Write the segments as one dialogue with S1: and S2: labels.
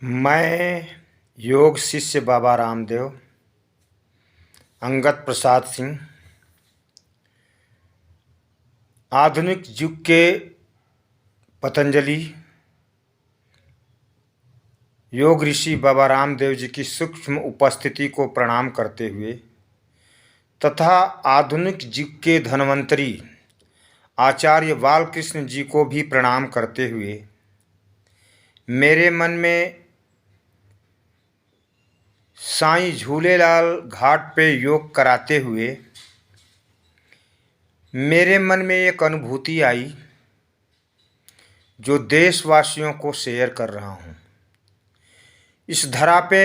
S1: मैं योग शिष्य बाबा रामदेव अंगद प्रसाद सिंह आधुनिक युग के पतंजलि योग ऋषि बाबा रामदेव जी की सूक्ष्म उपस्थिति को प्रणाम करते हुए तथा आधुनिक युग के धन्वंतरी आचार्य बालकृष्ण जी को भी प्रणाम करते हुए मेरे मन में साईं झूलेलाल घाट पे योग कराते हुए मेरे मन में एक अनुभूति आई जो देशवासियों को शेयर कर रहा हूँ। इस धरा पे,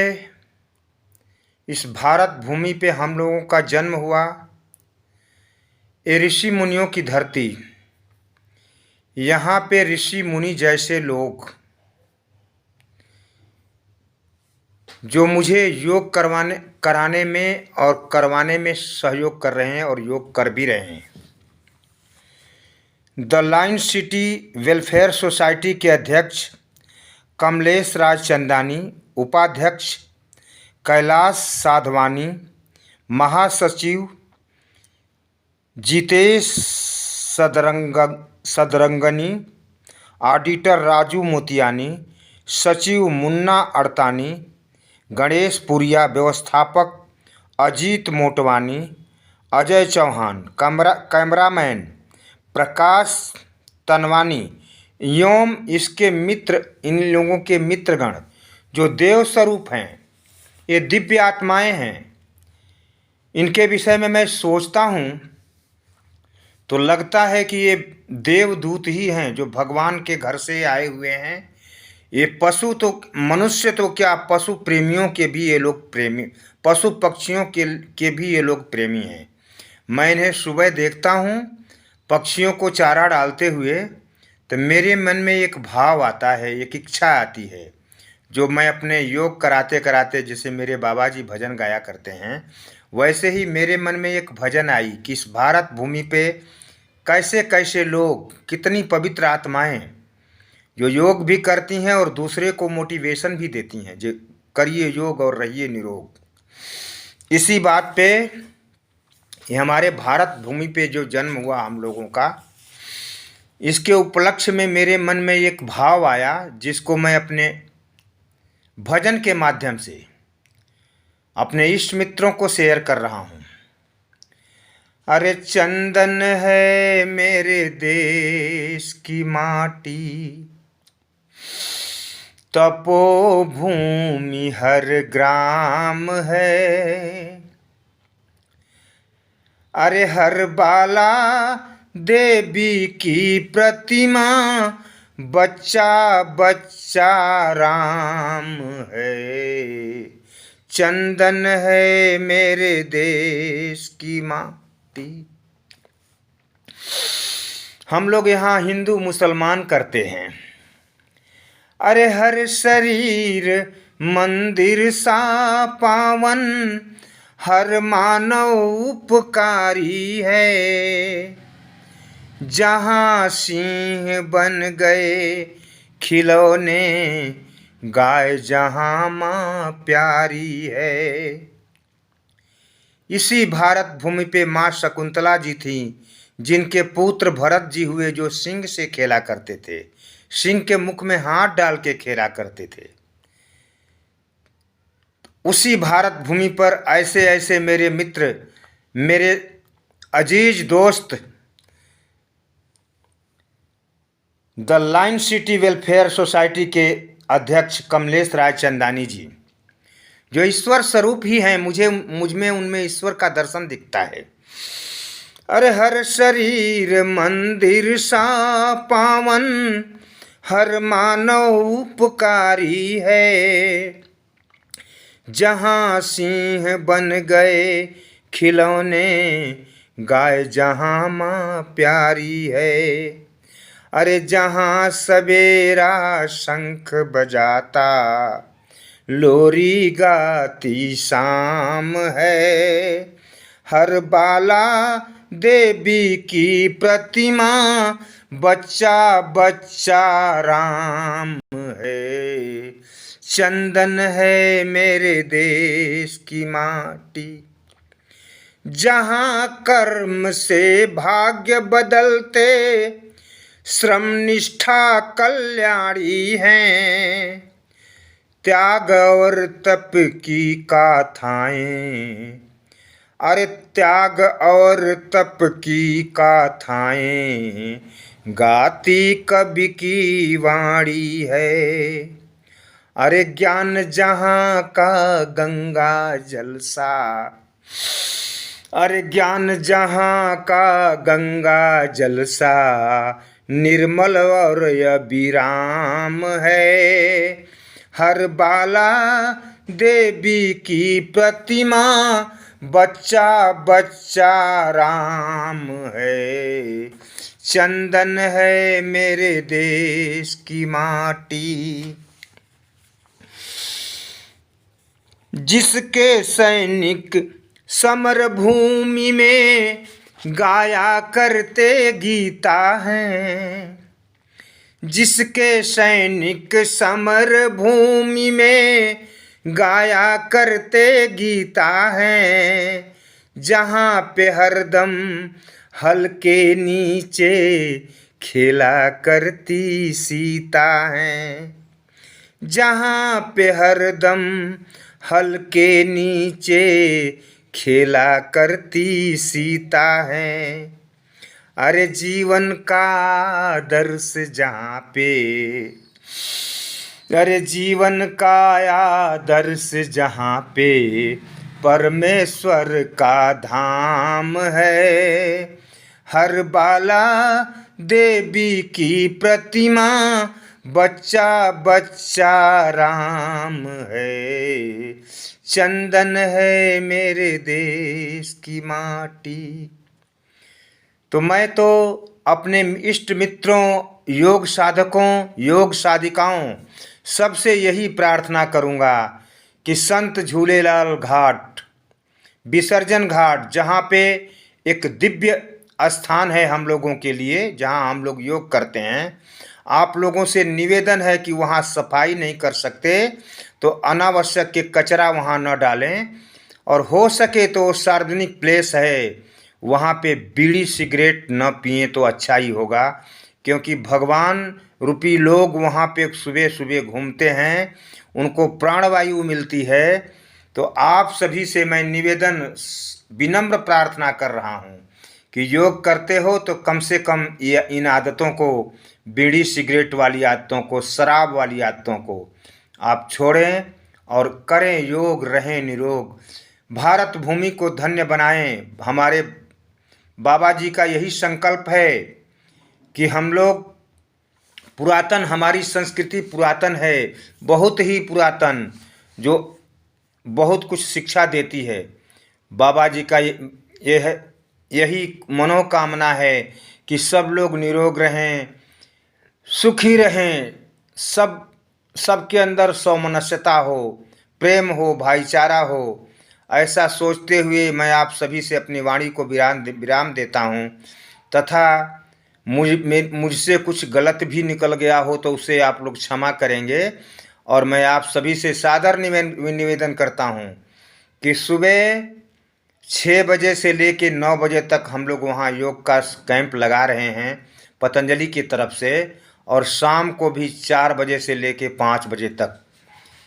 S1: इस भारत भूमि पे हम लोगों का जन्म हुआ। ये ऋषि मुनियों की धरती, यहाँ पे ऋषि मुनि जैसे लोग जो मुझे योग कराने में और करवाने में सहयोग कर रहे हैं और योग कर भी रहे हैं। The line city welfare society के अध्यक्ष कमलेश राज चंदानी, उपाध्यक्ष कैलाश साधवानी, महासचिव जितेश सदरंगनी, ऑडिटर राजू मोतियानी, सचिव मुन्ना अड़तानी, गणेश पुरिया, व्यवस्थापक अजीत मोटवानी, अजय चौहान, कैमरामैन प्रकाश तनवानी एवं इसके मित्र, इन लोगों के मित्रगण जो देव स्वरूप हैं, ये दिव्य आत्माएं हैं। इनके विषय में मैं सोचता हूँ तो लगता है कि ये देवदूत ही हैं जो भगवान के घर से आए हुए हैं। ये पशु तो, मनुष्य तो क्या, पशु प्रेमियों के भी ये लोग प्रेमी, पशु पक्षियों के भी ये लोग प्रेमी हैं। मैं इन्हें सुबह देखता हूँ पक्षियों को चारा डालते हुए, तो मेरे मन में एक भाव आता है, एक इच्छा आती है, जो मैं अपने योग कराते कराते जैसे मेरे बाबा जी भजन गाया करते हैं, वैसे ही मेरे मन में एक भजन आई कि इस भारत भूमि पे कैसे कैसे लोग, कितनी पवित्र आत्माएं जो योग भी करती हैं और दूसरे को मोटिवेशन भी देती हैं, जो करिए योग और रहिए निरोग। इसी बात पे, ये हमारे भारत भूमि पे जो जन्म हुआ हम लोगों का, इसके उपलक्ष्य में मेरे मन में एक भाव आया जिसको मैं अपने भजन के माध्यम से अपने इष्ट मित्रों को शेयर कर रहा हूँ। अरे चंदन है मेरे देश की माटी, तपोभूमि हर ग्राम है। अरे हर बाला देवी की प्रतिमा, बच्चा बच्चा राम है। चंदन है मेरे देश की माटी। हम लोग यहाँ हिंदू मुसलमान करते हैं। अरे हर शरीर मंदिर सा पावन, हर मानव उपकारी है। जहाँ सिंह बन गए खिलौने, गाय जहाँ माँ प्यारी है। इसी भारत भूमि पे माँ शकुंतला जी थी, जिनके पुत्र भरत जी हुए, जो सिंह से खेला करते थे, सिंह के मुख में हाथ डाल के खेला करते थे। उसी भारत भूमि पर ऐसे ऐसे मेरे मित्र, मेरे अजीज दोस्त, the line city welfare society के अध्यक्ष कमलेश राज चंदानी जी, जो ईश्वर स्वरूप ही हैं, मुझ में उनमें ईश्वर का दर्शन दिखता है। अरे हर शरीर मंदिर सा पावन, हर मानव उपकारी है। जहाँ सिंह बन गए खिलौने, गाय जहाँ माँ प्यारी है। अरे जहाँ सवेरा शंख बजाता, लोरी गाती शाम है। हर बाला देवी की प्रतिमा, बच्चा बच्चा राम है। चंदन है मेरे देश की माटी, जहाँ कर्म से भाग्य बदलते, श्रम निष्ठा कल्याणी हैं, त्याग और तप की गाथाएं, अरे त्याग और तप की गाथाएं गाती कवि की वाणी है। अरे ज्ञान जहाँ का गंगा जलसा, अरे ज्ञान जहाँ का गंगा जलसा, निर्मल और अविराम है। हर बाला देवी की प्रतिमा, बच्चा बच्चा राम है। चंदन है मेरे देश की माटी, जिसके सैनिक समर भूमि में गाया करते गीता हैं, जिसके सैनिक समर भूमि में गाया करते गीता हैं, जहाँ पे हरदम हल के नीचे खेला करती सीता हैं, जहाँ पे हरदम हल के नीचे खेला करती सीता हैं। अरे जीवन का आदर्श जहाँ पे, अरे जीवन का आदर्श जहाँ पे परमेश्वर का धाम है। हर बाला देवी की प्रतिमा, बच्चा बच्चा राम है। चंदन है मेरे देश की माटी। तो मैं तो अपने इष्ट मित्रों, योग साधकों, योग साधिकाओं सबसे यही प्रार्थना करूँगा कि संत झूलेलाल घाट, विसर्जन घाट, जहाँ पे एक दिव्य स्थान है हम लोगों के लिए, जहाँ हम लोग योग करते हैं, आप लोगों से निवेदन है कि वहाँ सफाई नहीं कर सकते तो अनावश्यक के कचरा वहाँ न डालें, और हो सके तो सार्वजनिक प्लेस है वहाँ पे बीड़ी सिगरेट न पिए तो अच्छा ही होगा, क्योंकि भगवान रूपी लोग वहाँ पे सुबह सुबह घूमते हैं, उनको प्राणवायु मिलती है। तो आप सभी से मैं निवेदन, विनम्र प्रार्थना कर रहा हूँ कि योग करते हो तो कम से कम इन आदतों को, बीड़ी सिगरेट वाली आदतों को, शराब वाली आदतों को आप छोड़ें और करें योग, रहें निरोग, भारत भूमि को धन्य बनाएं। हमारे बाबा जी का यही संकल्प है कि हम लोग पुरातन, हमारी संस्कृति पुरातन है, बहुत ही पुरातन, जो बहुत कुछ शिक्षा देती है। बाबा जी का ये है, यही मनोकामना है कि सब लोग निरोग रहें, सुखी रहें, सबके अंदर सौमनस्यता हो, प्रेम हो, भाईचारा हो। ऐसा सोचते हुए मैं आप सभी से अपनी वाणी को विराम देता हूँ, तथा मुझसे कुछ गलत भी निकल गया हो तो उसे आप लोग क्षमा करेंगे। और मैं आप सभी से सादर निवेदन करता हूँ कि सुबह 6 बजे से लेकर 9 बजे तक हम लोग वहाँ योग का कैंप लगा रहे हैं पतंजलि की तरफ से, और शाम को भी 4 बजे से लेकर 5 बजे तक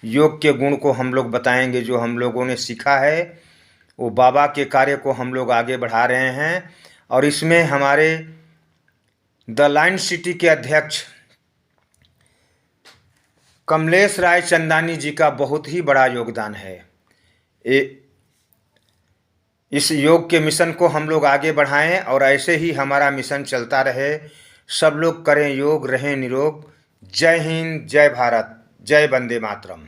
S1: योग के गुण को हम लोग बताएंगे। जो हम लोगों ने सीखा है वो बाबा के कार्य को हम लोग आगे बढ़ा रहे हैं, और इसमें हमारे द लाइन सिटी के अध्यक्ष कमलेश राय चंदानी जी का बहुत ही बड़ा योगदान है। इस योग के मिशन को हम लोग आगे बढ़ाएं और ऐसे ही हमारा मिशन चलता रहे। सब लोग करें योग, रहें निरोग। जय हिंद, जय भारत, जय वंदे मातरम।